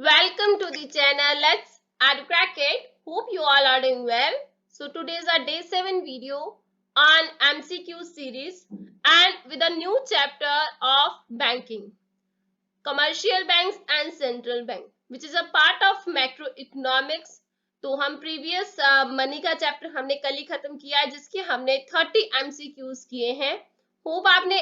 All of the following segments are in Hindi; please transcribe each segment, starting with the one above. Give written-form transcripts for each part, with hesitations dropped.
Welcome to the channel. Let's add crack it. Hope you all are doing well. So today is our day 7 video on MCQ series and with a new chapter of banking, commercial banks and central bank, which is a part of macroeconomics. तो हम प्रीवियस मनी का चैप्टर हमने कल ही खत्म किया है, जिसके हमने 30 MCQs किए हैं। होप आपने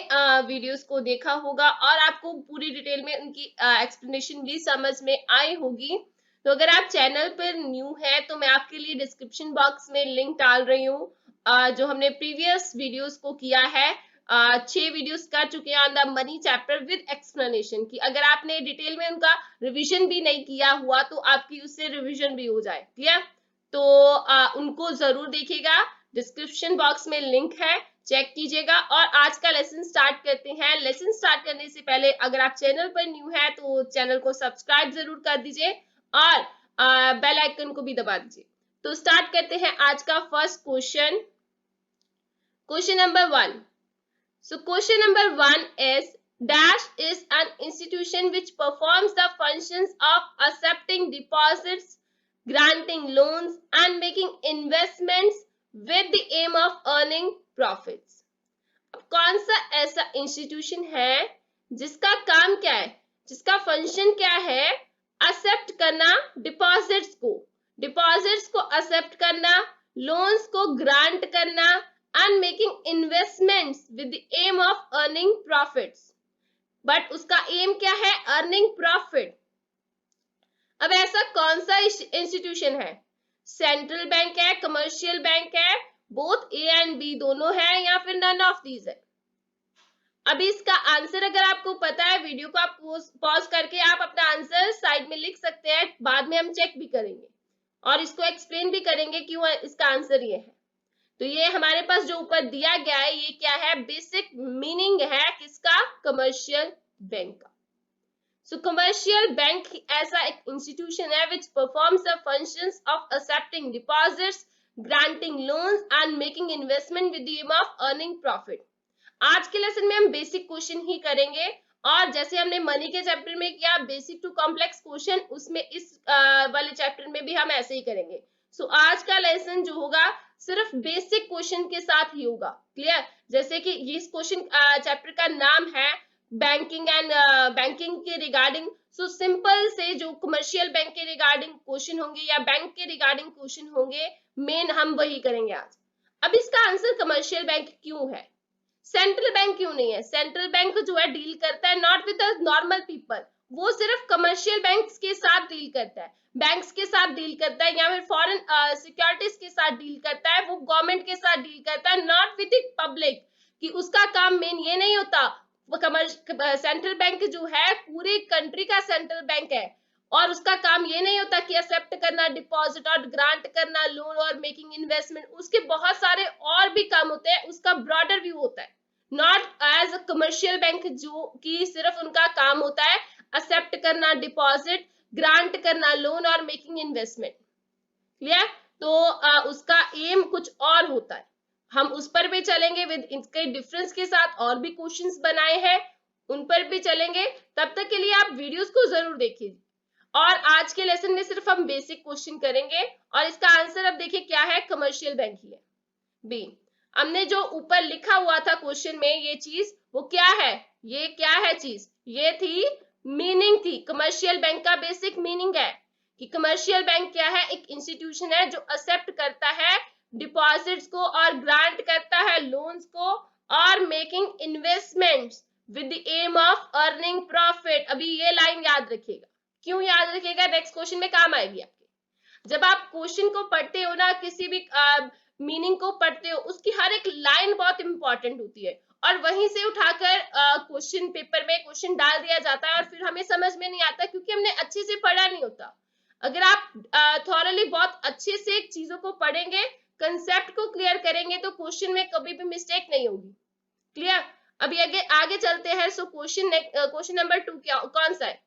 वीडियोस को देखा होगा और आपको पूरी डिटेल में उनकी एक्सप्लेनेशन भी समझ में आई होगी। तो अगर आप चैनल पर न्यू है तो मैं आपके लिए डिस्क्रिप्शन बॉक्स में लिंक डाल रही हूँ जो हमने प्रीवियस वीडियोस को किया है। 6 वीडियोस कर चुके हैं on the money chapter with explanation की। अगर आपने डिटेल में उनका रिवीजन भी नहीं किया हुआ तो आपकी उससे रिवीजन भी हो जाए। क्लियर? तो उनको जरूर देखिएगा, डिस्क्रिप्शन बॉक्स में लिंक है, चेक कीजिएगा। और आज का लेसन स्टार्ट करते हैं। लेसन स्टार्ट करने से पहले अगर आप चैनल पर न्यू है तो चैनल को सब्सक्राइब जरूर कर दीजिए और बेल आइकन को भी दबा दीजिए। तो स्टार्ट करते हैं आज का first question. Question number 1। So question number 1 is dash is an institution which performs the functions of accepting deposits, granting loans and making investments with the aim of earning profits. अब कौन सा ऐसा इंस्टीट्यूशन है जिसका काम क्या है, जिसका फंक्शन क्या है? एक्सेप्ट करना डिपॉजिट्स को एक्सेप्ट करना, लोन्स को ग्रांट करना and making investments with the aim of earning profits. But उसका एम क्या है? Earning profit. अब ऐसा कौन सा इंस्टीट्यूशन है? सेंट्रल बैंक है, कमर्शियल बैंक है, बोथ ए एंड बी दोनों है, या फिर नन ऑफ दीज है? अभी इसका आंसर अगर आपको पता है, वीडियो को आप पॉज करके आप अपना आंसर साइड में लिख सकते हैं, बाद में हम चेक भी करेंगे और इसको एक्सप्लेन भी करेंगे क्यों इसका आंसर ये है। तो ये हमारे पास जो ऊपर दिया गया है, ये क्या है? बेसिक मीनिंग है किसका? कमर्शियल बैंक का। सो कमर्शियल बैंक ऐसा एक इंस्टीट्यूशन है which performs the functions of accepting deposits, granting loans and making investment with the aim of earning profit. आज के लेसन में हम बेसिक क्वेश्चन ही करेंगे और जैसे हमने मनी के चैप्टर में किया बेसिक टू कॉम्प्लेक्स क्वेश्चन, उसमें इस वाले चैप्टर में भी हम ऐसे ही करेंगे। सो आज का लेसन जो होगा सिर्फ बेसिक क्वेश्चन के साथ ही होगा। क्लियर? जैसे कि इस क्वेश्चन चैप्टर का नाम है बैंकिंग एंड बैंकिंग के रिगार्डिंग। सो सिंपल से जो कमर्शियल बैंक के रिगार्डिंग क्वेश्चन होंगे या बैंक के रिगार्डिंग क्वेश्चन होंगे, मेन हम वही करेंगे आज। अब इसका आंसर कमर्शियल बैंक क्यों है, सेंट्रल बैंक क्यों नहीं है? सेंट्रल बैंक जो है डील करता है नॉट विद नॉर्मल पीपल, वो सिर्फ कमर्शियल बैंक्स के साथ डील करता है, बैंक्स के साथ डील करता है, या फिर फॉरेन सिक्योरिटीज के साथ डील करता है, वो गवर्नमेंट के साथ डील करता है, नॉट विद द पब्लिक। कि उसका काम मेन ये नहीं होता। सेंट्रल बैंक जो है पूरे कंट्री का सेंट्रल बैंक है और उसका काम ये नहीं होता कि एक्सेप्ट करना डिपॉजिट और ग्रांट करना लोन और मेकिंग इन्वेस्टमेंट। उसके बहुत सारे और भी काम होते हैं, उसका ब्रॉडर व्यू होता है, not as a commercial bank जो कि सिर्फ उनका काम होता है एक्सेप्ट करना डिपॉजिट, ग्रांट करना लोन और मेकिंग इन्वेस्टमेंट। क्लियर? तो उसका एम कुछ और होता है, हम उस पर भी चलेंगे विद इसके डिफरेंस के साथ, और भी क्वेश्चंस बनाए हैं उन पर भी चलेंगे। तब तक के लिए आप वीडियोस को जरूर देखिए और आज के लेसन में सिर्फ हम बेसिक क्वेश्चन करेंगे और इसका आंसर अब देखिए क्या है? कमर्शियल बैंक ही है, बी। हमने जो ऊपर लिखा हुआ था क्वेश्चन में ये चीज, वो क्या है? ये क्या है चीज? ये थी मीनिंग थी, कमर्शियल बैंक का बेसिक मीनिंग है कि कमर्शियल बैंक क्या है? एक इंस्टीट्यूशन है जो एक्सेप्ट करता है डिपॉजिट्स को और ग्रांट करता है लोन्स को और making investments with the aim of earning profit. अभी ये लाइन याद रखिएगा। क्यों याद रखिएगा? नेक्स्ट क्वेश्चन में काम आएगी आपके। जब आप क्वेश्चन को पढ़ते हो ना, किसी भी मीनिंग को पढ़ते हो, उसकी हर एक लाइन बहुत इंपॉर्टेंट होती है और वहीं से उठाकर क्वेश्चन पेपर में क्वेश्चन डाल दिया जाता है और फिर हमें समझ में नहीं आता क्योंकि हमने अच्छे से पढ़ा नहीं होता। अगर आप थॉरली बहुत अच्छे से चीजों को पढ़ेंगे, कंसेप्ट को क्लियर करेंगे तो क्वेश्चन में कभी भी मिस्टेक नहीं होगी। क्लियर? अभी आगे चलते हैं। सो क्वेश्चन नंबर 2 क्या कौन सा है?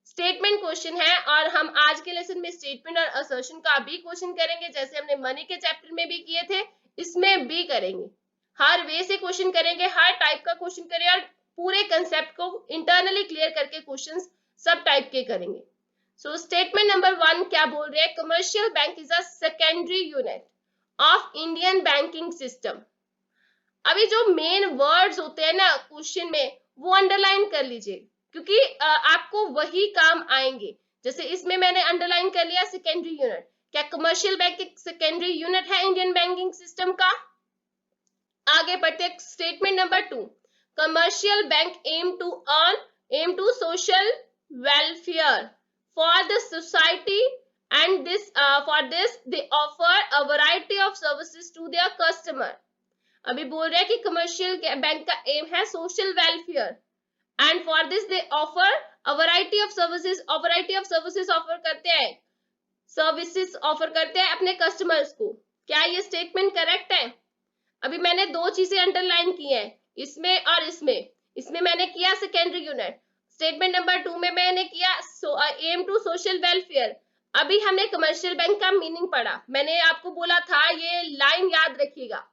स्टेटमेंट क्वेश्चन है और हम आज के लेसन में स्टेटमेंट और असर्शन का भी क्वेश्चन करेंगे, जैसे हमने मनी के चैप्टर में भी किए थे, इसमें भी करेंगे। हर वे से क्वेश्चन करेंगे, हर टाइप का क्वेश्चन करेंगे और पूरे कंसेप्ट को इंटरनली क्लियर करके क्वेश्चन सब टाइप के करेंगे। सो स्टेटमेंट नंबर 1 क्या बोल रहे हैं, commercial bank is a secondary unit of Indian banking system. अभी जो मेन वर्ड्स होते हैं ना क्वेश्चन में, वो अंडरलाइन कर लीजिए, क्योंकि आपको वही काम आएंगे। जैसे इसमें मैंने अंडरलाइन कर लिया सेकेंडरी यूनिट, क्या कमर्शियल बैंक एक सेकेंडरी यूनिट है इंडियन बैंकिंग सिस्टम का। आगे बढ़ते हैं, statement number 2, commercial bank aim to social welfare for the society and this for this they offer a variety of services to their customer. अभी बोल रहे हैं कि कमर्शियल बैंक का एम है social welfare and for this they offer a variety of services, variety of services offer करते हैं, सर्विसेज ऑफर करते हैं अपने कस्टमर्स को। क्या ये स्टेटमेंट करेक्ट है। अभी मैंने दो चीजें अंडरलाइन की हैं, इसमें और इसमें। इसमें मैंने किया सेकेंडरी यूनिट, स्टेटमेंट नंबर 2 में मैंने किया एम टू सोशल वेलफेयर। अभी हमने कमर्शियल बैंक का मीनिंग पढ़ा, मैंने आपको बोला था ये लाइन याद रखिएगा,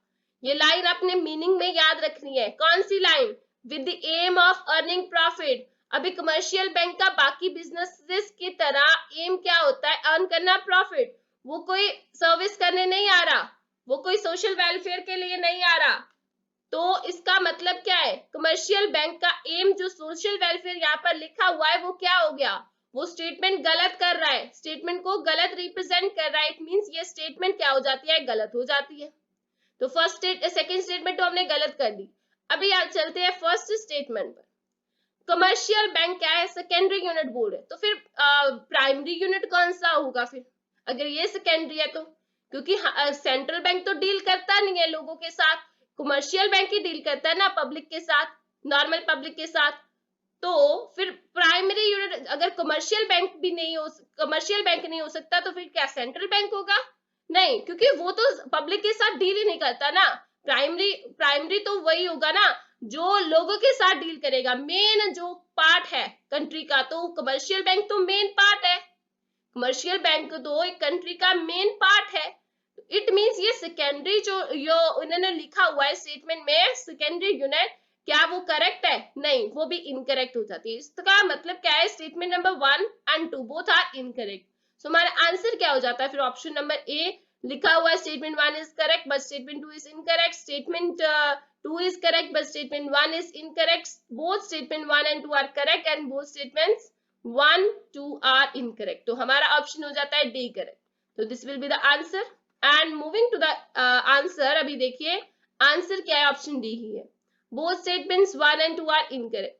ये लाइन अपने मीनिंग में याद रखनी है। कौन सी line, with the aim of earning profit. अभी कमर्शियल बैंक का बाकी बिजनेसेस की तरह एम क्या होता है, अर्न करना प्रॉफिट। वो कोई सर्विस करने नहीं आ रहा, वो कोई सोशल वेलफेयर के लिए नहीं आ रहा। तो इसका मतलब क्या है, कमर्शियल बैंक का एम जो सोशल वेलफेयर यहाँ पर लिखा हुआ है वो क्या हो गया, वो स्टेटमेंट गलत कर रहा है, स्टेटमेंट को गलत रिप्रेजेंट कर रहा है। इट मींस ये स्टेटमेंट क्या हो जाती है, गलत हो जाती है। तो सेकंड स्टेटमेंट तो हमने गलत कर दी। अभी आप चलते हैं फर्स्ट स्टेटमेंट पर। कमर्शियल बैंक क्या है, सेकेंडरी यूनिट बोल रहे, तो फिर प्राइमरी यूनिट कौन सा होगा फिर, अगर ये सेकेंडरी है तो, क्योंकि सेंट्रल बैंक तो डील करता नहीं है लोगों के साथ, कमर्शियल बैंक ही डील करता है ना पब्लिक के साथ, नॉर्मल पब्लिक के साथ। तो फिर प्राइमरी यूनिट अगर कमर्शियल बैंक भी नहीं हो, कमर्शियल बैंक नहीं हो सकता, तो फिर क्या सेंट्रल बैंक होगा, नहीं, क्योंकि वो तो पब्लिक के साथ डील ही नहीं करता ना। प्राइमरी प्राइमरी तो वही होगा ना जो लोगों के साथ डील करेगा, मेन जो पार्ट है कंट्री का, तो कमर्शियल बैंक तो मेन पार्ट है, कमर्शियल बैंक तो एक कंट्री का मेन पार्ट है। इट मींस ये सेकेंडरी जो उन्होंने लिखा हुआ है स्टेटमेंट में सेकेंडरी यूनिट, क्या वो करेक्ट है, नहीं, वो भी इनकरेक्ट हो जाती है। इसका मतलब क्या है, statement number 1 and 2 both are incorrect. So हमारा आंसर क्या हो जाता है फिर, ऑप्शन नंबर ए लिखा हुआ है statement 1 is correct but statement 2 is incorrect, statement 2 is correct but statement 1 is incorrect, both statement 1 and 2 are correct and both statements 1 2 are incorrect। तो हमारा ऑप्शन हो जाता है डी करेक्ट। तो this will be the answer and moving to the answer. अभी देखिए आंसर क्या है, ऑप्शन डी ही है, both statements 1 and 2 are incorrect।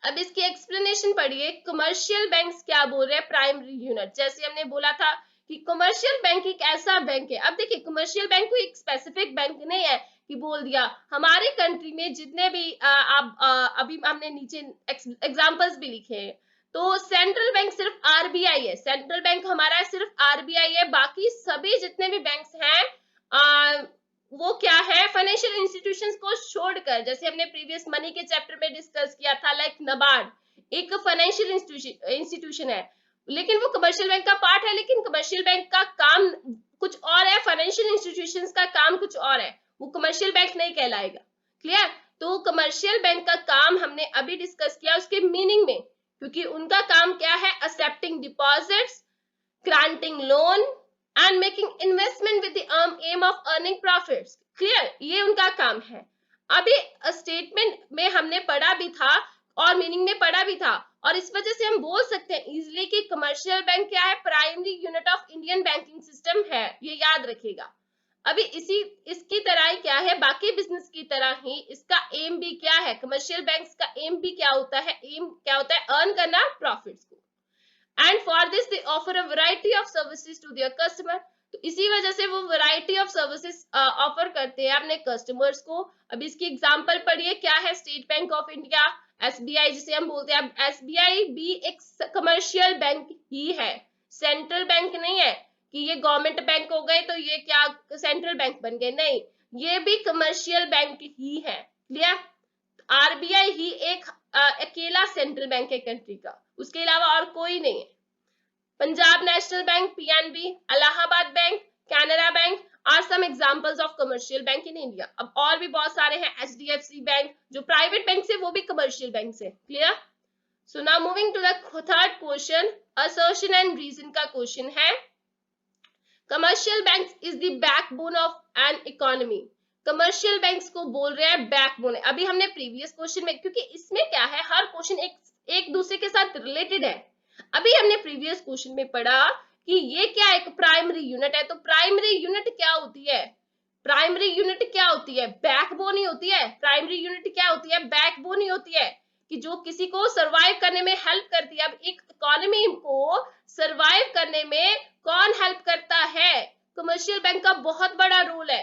अब इसकी एक्सप्लेनेशन पढ़िए, कमर्शियल बैंक्स क्या बोल रहे हैं, प्राइमरी यूनिट। जैसे हमने बोला था कि कमर्शियल बैंक एक ऐसा बैंक है, अब देखिए कमर्शियल बैंक कोई एक स्पेसिफिक बैंक नहीं है कि बोल दिया हमारे कंट्री में जितने भी अभी हमने नीचे एग्जांपल्स भी लिखे हैं। तो सेंट्रल बैंक सिर्फ आरबीआई है, सेंट्रल बैंक हमारा सिर्फ आरबीआई है, बाकी सभी जितने भी बैंक्स हैं वो क्या है, फाइनेंशियल इंस्टीट्यूशंस को छोड़कर, जैसे हमने प्रीवियस मनी के चैप्टर में डिस्कस किया था, लाइक नबार्ड एक फाइनेंशियल इंस्टीट्यूशन है, लेकिन वो कमर्शियल बैंक का पार्ट है, लेकिन कमर्शियल बैंक का काम कुछ और है, फाइनेंशियल इंस्टीट्यूशंस का काम कुछ और है, वो कमर्शियल बैंक नहीं कहलाएगा। क्लियर। तो कमर्शियल बैंक का काम हमने अभी डिस्कस किया उसके मीनिंग में, क्योंकि उनका काम क्या है, accepting deposits, granting loan and making investment with the aim of earning profits. Clear, ये उनका काम है। अभी स्टेटमेंट में हमने पढ़ा भी था और मीनिंग में पढ़ा भी था, और इस वजह से हम बोल सकते हैं इजिली कि कमर्शियल बैंक क्या है, primary unit of Indian banking system है, ये याद रखिएगा। अभी इसकी तरह ही क्या है, बाकी बिजनेस की तरह ही इसका एम भी क्या है, कमर्शियल बैंक्स का एम भी क्या होता है, एम क्या होता है, अर्न करना प्रॉफिट्स को। And for this they offer a variety of services to their customer. तो इसी वजह से वो वैरायटी ऑफ सर्विसेज ऑफर करते हैं अपने कस्टमर्स को। अब इसकी एग्जांपल पढ़िए, क्या है, state bank of India, SBI जिसे हम बोलते हैं। एसबीआई भी एक कमर्शियल बैंक ही है, सेंट्रल बैंक नहीं है कि ये गवर्नमेंट बैंक हो गए तो ये क्या सेंट्रल बैंक बन गए, नहीं, ये भी कमर्शियल बैंक ही है। क्लियर। आरबीआई ही एक अकेला सेंट्रल बैंक है कंट्री का, उसके अलावा और कोई नहीं है। Punjab National Bank, PNB, Allahabad Bank, Canara Bank are some examples of commercial bank in India. अब और भी बहुत सारे हैं, एचडीएफसी बैंक जो प्राइवेट बैंक से, वो भी कमर्शियल बैंक से। Clear. So now moving to the third question, assertion and reason का क्वेश्चन है, commercial banks is the backbone of an economy. Commercial banks को बोल रहे हैं बैकबोन है। अभी हमने प्रीवियस क्वेश्चन में, क्योंकि इसमें क्या है, हर क्वेश्चन एक दूसरे के साथ रिलेटेड है। अभी हमने प्रीवियस क्वेश्चन में पढ़ा कि ये क्या है, एक प्राइमरी यूनिट है। तो प्राइमरी यूनिट क्या होती है, प्राइमरी यूनिट क्या होती है, बैकबोन ही होती है। प्राइमरी यूनिट क्या होती है, बैकबोन ही होती है, कि जो किसी को सरवाइव करने में हेल्प करती है। अब एक इकोनॉमी को सरवाइव करने में कौन हेल्प करता है, कमर्शियल बैंक का बहुत बड़ा रोल है,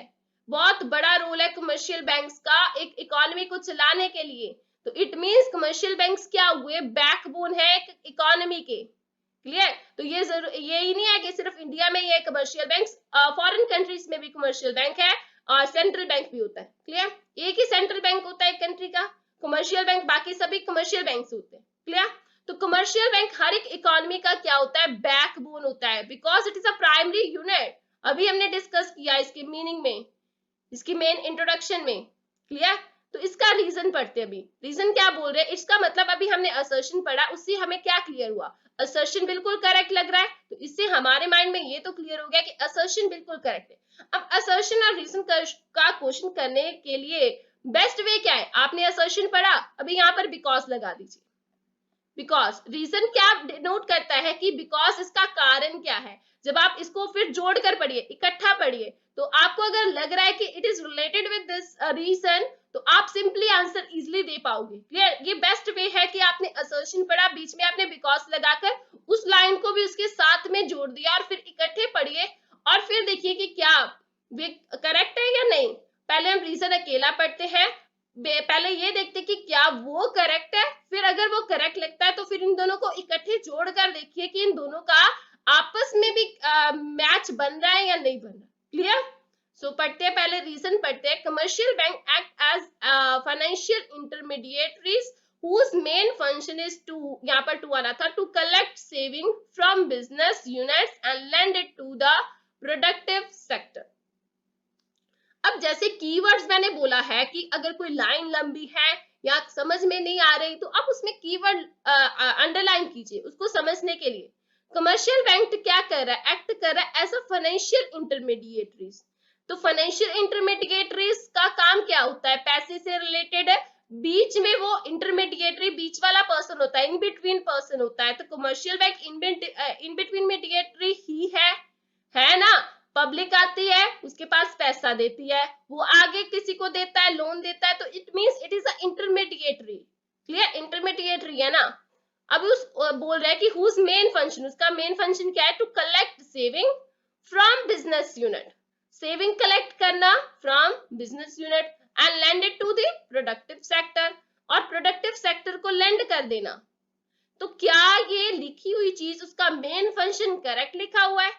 बहुत बड़ा रोल है कमर्शियल बैंक्स का एक इकोनॉमी को चलाने के लिए। तो इट मींस कमर्शियल बैंक्स क्या हुए, बैकबोन है इकोनॉमी के। क्लियर? तो यही नहीं है कि सिर्फ इंडिया में ये कमर्शियल बैंक्स, फॉरेन कंट्रीज में भी कमर्शियल बैंक है और सेंट्रल बैंक भी होता है। क्लियर? एक ही सेंट्रल बैंक होता है कंट्री का, कमर्शियल बैंक बाकी सभी कमर्शियल बैंक्स होते हैं। क्लियर? तो कमर्शियल बैंक हर एक इकोनॉमी का क्या होता है, बैकबोन होता है, because it is a primary unit. अभी हमने डिस्कस किया इसके मीनिंग में, इसकी मेन इंट्रोडक्शन में। क्लियर? तो इसका रीजन पढ़ते हैं। अभी रीजन क्या बोल रहे हैं, इसका मतलब अभी हमने असर्शन पढ़ा, उससे हमें क्या क्लियर हुआ, असर्शन बिल्कुल करेक्ट लग रहा है। तो इससे हमारे माइंड में ये तो क्लियर हो गया कि असर्शन बिल्कुल करेक्ट है। अब असर्शन और रीजन का क्वेश्चन करने के लिए बेस्ट वे क्या है, आपने असर्शन पढ़ा, अभी यहाँ पर बिकॉज लगा दीजिए। बिकॉज रीजन क्या डिनोट करता है कि बिकॉज इसका कारण क्या है। जब आप इसको फिर जोड़कर पढ़िए, इकट्ठा पढ़िए, तो आपको अगर लग रहा है कि it is related with this reason, तो आप सिंपली आंसर इजिली दे पाओगे। क्लियर? ये बेस्ट वे है कि आपने असर्शन पढ़ा, बीच में आपने बिकॉज लगाकर उस लाइन को भी उसके साथ में जोड़ दिया और फिर इकट्ठे पढ़िए और फिर देखिए कि क्या करेक्ट है या नहीं। पहले हम रीजन अकेला पढ़ते हैं, पहले ये देखते कि क्या वो करेक्ट है, फिर अगर वो करेक्ट लगता है तो फिर इन दोनों को इकट्ठे जोड़कर देखिए कि इन दोनों का आपस में भी मैच बन रहा है या नहीं बन रहा। क्लियर? सो पढ़ते हैं, पहले रीजन पढ़ते हैं। Commercial bank act as financial intermediaries whose main function is to, यहाँ पर टू आना था, to collect saving from business units and lend it to the productive sector। अब जैसे कीवर्ड्स मैंने बोला है कि अगर कोई लाइन लंबी है या समझ में नहीं आ रही, तो आप उसमें कीवर्ड अंडरलाइन कीजिए उसको समझने के लिए। कमर्शियल बैंक क्या कर रहा है, एक्ट कर रहा है एज अ फाइनेंशियल इंटरमीडिएटरीज। तो फाइनेंशियल इंटरमीडिएटरीज का काम क्या होता है, पैसे से रिलेटेड है, बीच में वो इंटरमीडिएटरी बीच वाला पर्सन होता है, इन बिटवीन पर्सन होता है। तो commercial bank in between mediatory ही है ना। पब्लिक आती है, उसके पास पैसा देती है, वो आगे किसी को देता है, लोन देता है, तो it means it is a intermediatory. Clear? Intermediatory है ना। अब उस बोल रहा है कि हुज मेन फंक्शन, उसका मेन फंक्शन क्या है, to collect saving from business unit, saving collect करना from business unit and lend it to the productive sector, और प्रोडक्टिव सेक्टर को लेंड कर देना। तो क्या ये लिखी हुई चीज उसका मेन फंक्शन करेक्ट लिखा हुआ है,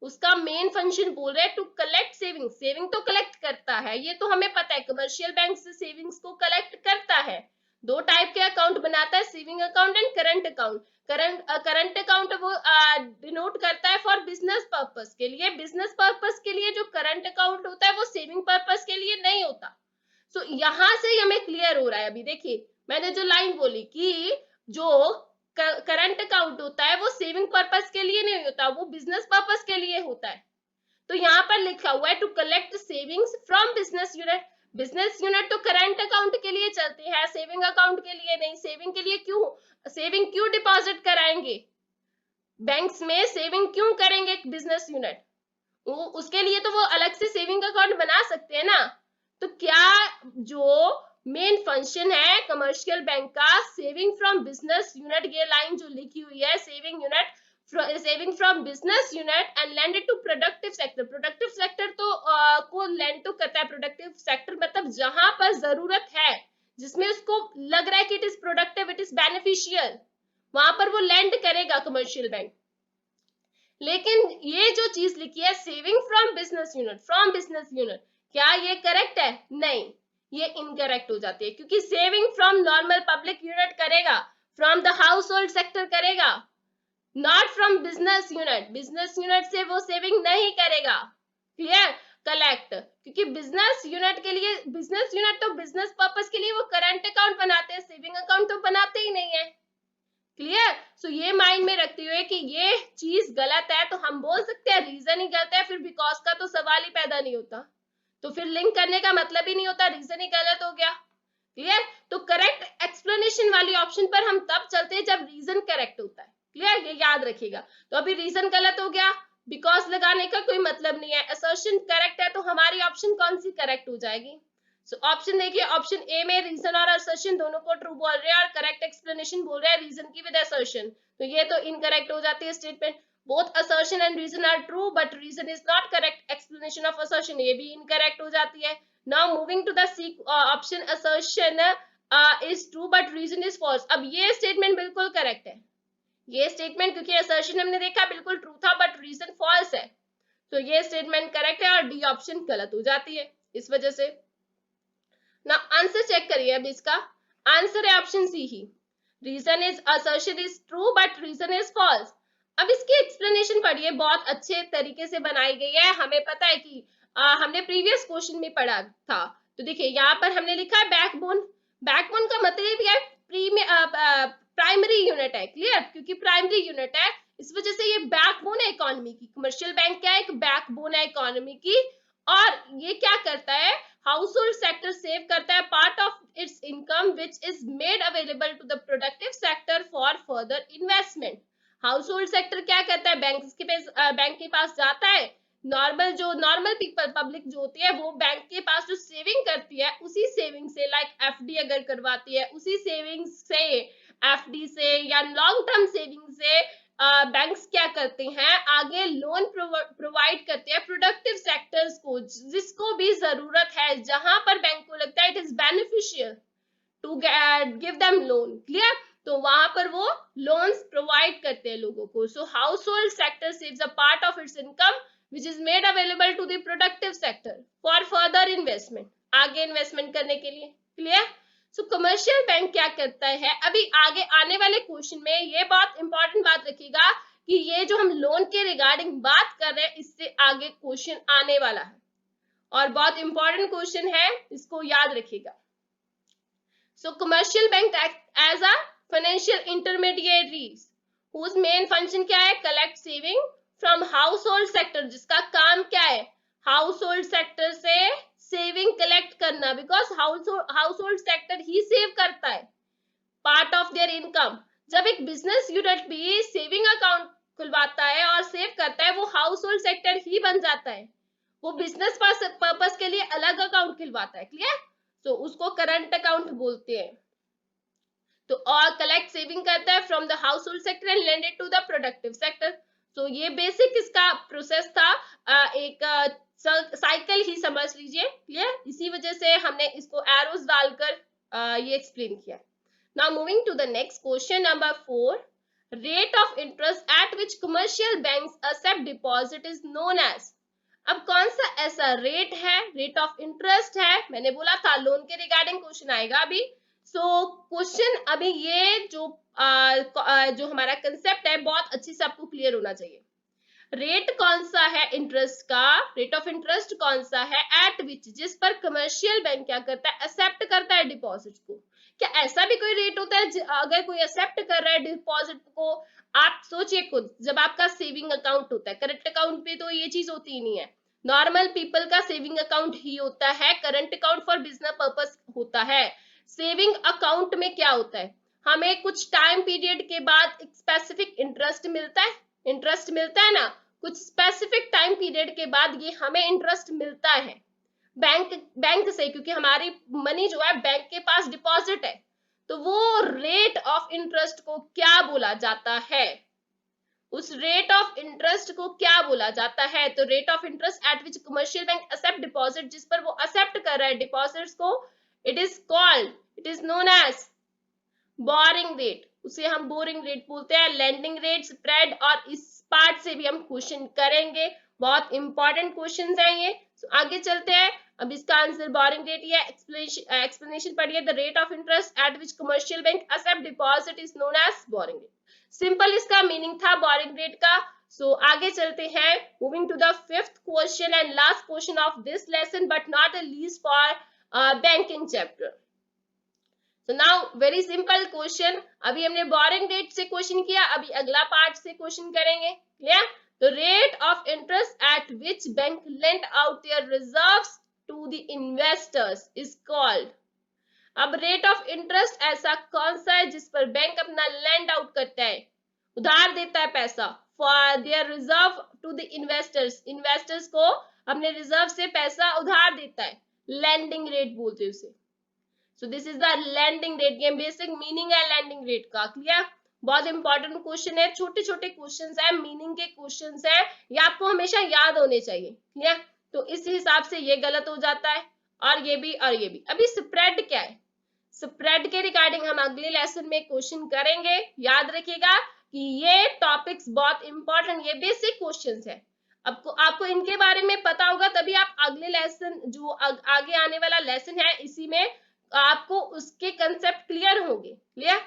उसका मेन फंक्शन बोल रहे हैं टू कलेक्ट सेविंग, सेविंग तो कलेक्ट करता है, ये तो हमें पता है, कमर्शियल बैंक से सेविंग्स को कलेक्ट करता है। दो टाइप के अकाउंट बनाता है, saving account and current account. Current account वो डिनोट करता है फॉर बिजनेस पर्पस के लिए, बिजनेस पर्पस के लिए जो करंट अकाउंट होता है वो सेविंग पर्पस के लिए नहीं होता। सो यहां से हमें क्लियर हो रहा है। अभी देखिए मैंने जो लाइन बोली कि जो करंट अकाउंट होता है वो सेविंग पर्पस के लिए नहीं होता, वो बिजनेस पर्पस के लिए होता है। तो यहाँ पर लिखा हुआ है to collect savings from business unit. Business unit तो करंट अकाउंट के लिए चलते हैं, सेविंग अकाउंट के लिए नहीं। सेविंग के लिए क्यों, सेविंग क्यों डिपॉजिट कराएंगे बैंक्स में, सेविंग क्यों करेंगे बिजनेस यूनिट, उसके लिए तो वो अलग से सेविंग अकाउंट बना सकते हैं ना। तो क्या जो मेन फंक्शन है कमर्शियल बैंक का, सेविंग फ्रॉम बिजनेस यूनिट, ये लाइन जो लिखी हुई है, saving unit, saving from business unit and lend to productive sector. Productive sector तो को लैंड तो करता है, प्रोडक्टिव सेक्टर मतलब जहां पर जरूरत है, जिसमें उसको लग रहा है कि it is productive, it is beneficial, वहां पर वो लैंड करेगा कमर्शियल बैंक। लेकिन ये जो चीज लिखी है saving from business unit, from business unit, क्या ये करेक्ट है, नहीं, ये इनकरेक्ट हो जाती है, क्योंकि saving from normal public unit करेगा, from the household sector करेगा, not from business unit. Business unit से वो सेविंग नहीं करेगा। क्लियर? कलेक्ट, क्योंकि बिजनेस यूनिट के लिए, बिजनेस यूनिट तो बिजनेस पर्पस के लिए वो करंट अकाउंट बनाते हैं, सेविंग अकाउंट तो बनाते ही नहीं है। क्लियर? सो ये माइंड में रखते हुए कि ये चीज गलत है तो हम बोल सकते हैं रीजन ही गलत है, फिर बिकॉज का तो सवाल ही पैदा नहीं होता, तो फिर लिंक करने का मतलब ही नहीं होता, रीजन ही गलत हो गया। क्लियर? तो करेक्ट एक्सप्लेनेशन वाली ऑप्शन पर हम तब चलते हैं जब रीजन करेक्ट होता है। क्लियर? ये याद रखिएगा। तो अभी रीजन गलत हो गया, बिकॉज लगाने का कोई मतलब नहीं है, असर्शन करेक्ट है, तो हमारी ऑप्शन कौन सी करेक्ट हो जाएगी? सो ऑप्शन देखिए, ऑप्शन ए में रीजन और असर्शन दोनों को ट्रू बोल रहे हैं और करेक्ट एक्सप्लेनेशन बोल रहे हैं रीजन की विद असर्शन, तो ये तो इनकरेक्ट हो जाती है statement. Both assertion and reason are true but reason is not correct explanation of assertion, ये भी इनकरेक्ट हो जाती है। Now moving to the C option, assertion is true but reason is false. अब ये स्टेटमेंट बिल्कुल करेक्ट है, ये स्टेटमेंट, क्योंकि असर्शन हमने देखा बिल्कुल ट्रू था बट रीजन फॉल्स है, तो ये स्टेटमेंट करेक्ट है और डी ऑप्शन गलत हो जाती है इस वजह से। ना आंसर चेक करिए, अब इसका आंसर है ऑप्शन सी ही, reason is assertion is true but reason is false. अब इसकी एक्सप्लेनेशन पढ़िए, बहुत अच्छे तरीके से बनाई गई है, हमें पता है कि हमने प्रीवियस क्वेश्चन में पढ़ा था। तो देखिए यहाँ पर हमने लिखा है बैकबोन, बैकबोन का मतलब है प्राइमरी यूनिट है। क्लियर? क्योंकि प्राइमरी यूनिट है इस वजह से ये बैकबोन है इकोनॉमी की। कमर्शियल बैंक क्या है? एक बैकबोन है इकोनॉमी की, और ये क्या करता है, हाउस होल्ड सेक्टर सेव करता है part of its income which is made available to the productive sector for further investment. Household sector क्या करता है, बैंक के पास जाता है, नॉर्मल पीपल पब्लिक जो होती है वो बैंक के पास जो सेविंग करती है उसी सेविंग से, लाइक एफडी अगर करवाती है उसी सेविंग से, एफडी से या लॉन्ग टर्म सेविंग से बैंक्स क्या करते हैं, आगे लोन प्रोवाइड करते हैं प्रोडक्टिव सेक्टर्स को, जिसको भी जरूरत है, जहां पर बैंक को लगता है it is beneficial to give them loan. Clear? तो वहां पर वो लोन्स प्रोवाइड करते हैं लोगों को। So household sector saves a part of its income which is made available to the productive sector for further investment, आगे इन्वेस्टमेंट करने के लिए। क्लियर? सो कमर्शियल बैंक क्या करता है, अभी आगे आने वाले क्वेश्चन में ये बहुत इंपॉर्टेंट बात रखिएगा कि ये जो हम लोन के रिगार्डिंग बात कर रहे हैं इससे आगे क्वेश्चन आने वाला है और बहुत इंपॉर्टेंट क्वेश्चन है, इसको याद रखिएगा। So commercial bank act as a financial intermediaries whose main function क्या है, collect saving from household sector, जिसका काम क्या है, household sector से saving collect करना, because household sector he save करता है part of their income। जब एक business unit भी saving account खुलवाता है और सेव करता है, वो हाउस होल्ड सेक्टर ही बन जाता है, वो बिजनेस पर्पस के लिए अलग अकाउंट खुलवाता है। क्लियर? तो उसको करंट अकाउंट बोलते हैं। तो और कलेक्ट सेविंग करता है from the household sector and lend it to the productive sector. तो ये बेसिक इसका प्रोसेस था, एक साइकिल ही समझ लीजिए। क्लियर? इसी वजह से हमने इसको एरोस डालकर ये एक्सप्लेन किया। Now moving to the next question number 4, rate of interest at which commercial banks accept deposit is known as. अब कौन सा ऐसा रेट है, रेट ऑफ इंटरेस्ट है, मैंने बोला था लोन के रिगार्डिंग क्वेश्चन आएगा अभी। सो क्वेश्चन अभी ये जो हमारा कंसेप्ट है बहुत अच्छे से आपको क्लियर होना चाहिए। रेट कौन सा है इंटरेस्ट का, रेट ऑफ इंटरेस्ट कौन सा है एट विच, जिस पर कमर्शियल बैंक क्या करता है, एक्सेप्ट करता है डिपॉजिट को। क्या ऐसा भी कोई रेट होता है अगर कोई एक्सेप्ट कर रहा है डिपॉजिट को? आप सोचिए खुद, जब आपका सेविंग अकाउंट होता है, करंट अकाउंट पे तो ये चीज होती ही नहीं है, नॉर्मल पीपल का सेविंग अकाउंट ही होता है, current account for business purpose होता है। सेविंग अकाउंट में क्या होता है, हमें कुछ टाइम पीरियड के बाद एक स्पेसिफिक इंटरेस्ट मिलता है, इंटरेस्ट मिलता है ना, कुछ स्पेसिफिक टाइम पीरियड के बाद ये हमें इंटरेस्ट मिलता है बैंक से, क्योंकि हमारी मनी जो है बैंक के पास डिपॉजिट है। तो वो रेट ऑफ इंटरेस्ट को क्या बोला जाता है, उस रेट ऑफ इंटरेस्ट को क्या बोला जाता है? तो rate of interest at which commercial bank accept deposit, जिस पर वो एक्सेप्ट कर रहा है डिपॉजिट्स को, it is called, it is known as borrowing rate, उसे हम बोरिंग रेट बोलते हैं। लेंडिंग रेट, स्प्रेड, और इस पार्ट से भी हम क्वेश्चन करेंगे, बहुत इंपॉर्टेंट क्वेश्चन है ये। तो आगे चलते हैं, अब इसका आंसर बोरिंग रेट ही है। एक्सप्लेनेशन पढ़िए, the rate of interest at which commercial bank accept deposit is known as borrowing rate. Simple इसका मीनिंग था बोरिंग रेट का। सो आगे चलते हैं, moving to the fifth question and last question of this lesson but not the least for banking chapter. So now very simple question, अभी हमने बोरिंग रेट से क्वेश्चन किया, अभी अगला पार्ट से क्वेश्चन करेंगे। क्लियर? तो rate of interest at which bank lent out their reserves to the investors is called. अब रेट ऑफ इंटरेस्ट ऐसा कौन सा है जिस पर बैंक अपना लैंड आउट करता है, उधार देता है पैसा, for their reserve to the investors, investors को अपने रिजर्व से पैसा उधार देता है, लैंडिंग रेट बोलते हैं उसे। So this is the landing rate, ये बेसिक मीनिंग है लैंडिंग रेट का। क्लियर? बहुत इंपॉर्टेंट क्वेश्चन है, छोटे छोटे क्वेश्चन है, मीनिंग के क्वेश्चन है, ये आपको हमेशा याद होने चाहिए। क्लियर? तो इस हिसाब से ये गलत हो जाता है, और ये भी और ये भी। अभी स्प्रेड क्या है, स्प्रेड के रिगार्डिंग हम अगले लेसन में क्वेश्चन करेंगे। याद रखिएगा कि ये टॉपिक्स बहुत इंपॉर्टेंट, ये बेसिक क्वेश्चंस है। आपको इनके बारे में पता होगा तभी आप अगले लेसन जो आगे आने वाला लेसन है इसी में आपको उसके कंसेप्ट क्लियर होंगे। क्लियर?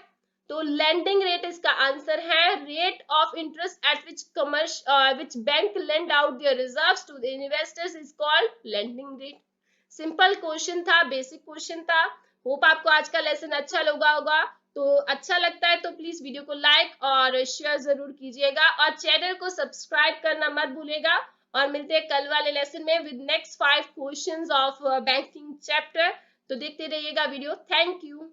तो लैंडिंग रेट इसका आंसर है, rate of interest at which bank lend out their reserves to the investors is called lending rate. Simple question था, बेसिक क्वेश्चन था। होप आपको आज का लेसन अच्छा लगा होगा। तो अच्छा लगता है तो प्लीज वीडियो को लाइक और शेयर जरूर कीजिएगा, और चैनल को सब्सक्राइब करना मत भूलिएगा। और मिलते हैं कल वाले लेसन में with next 5 questions of banking chapter. तो देखते रहिएगा वीडियो। Thank you.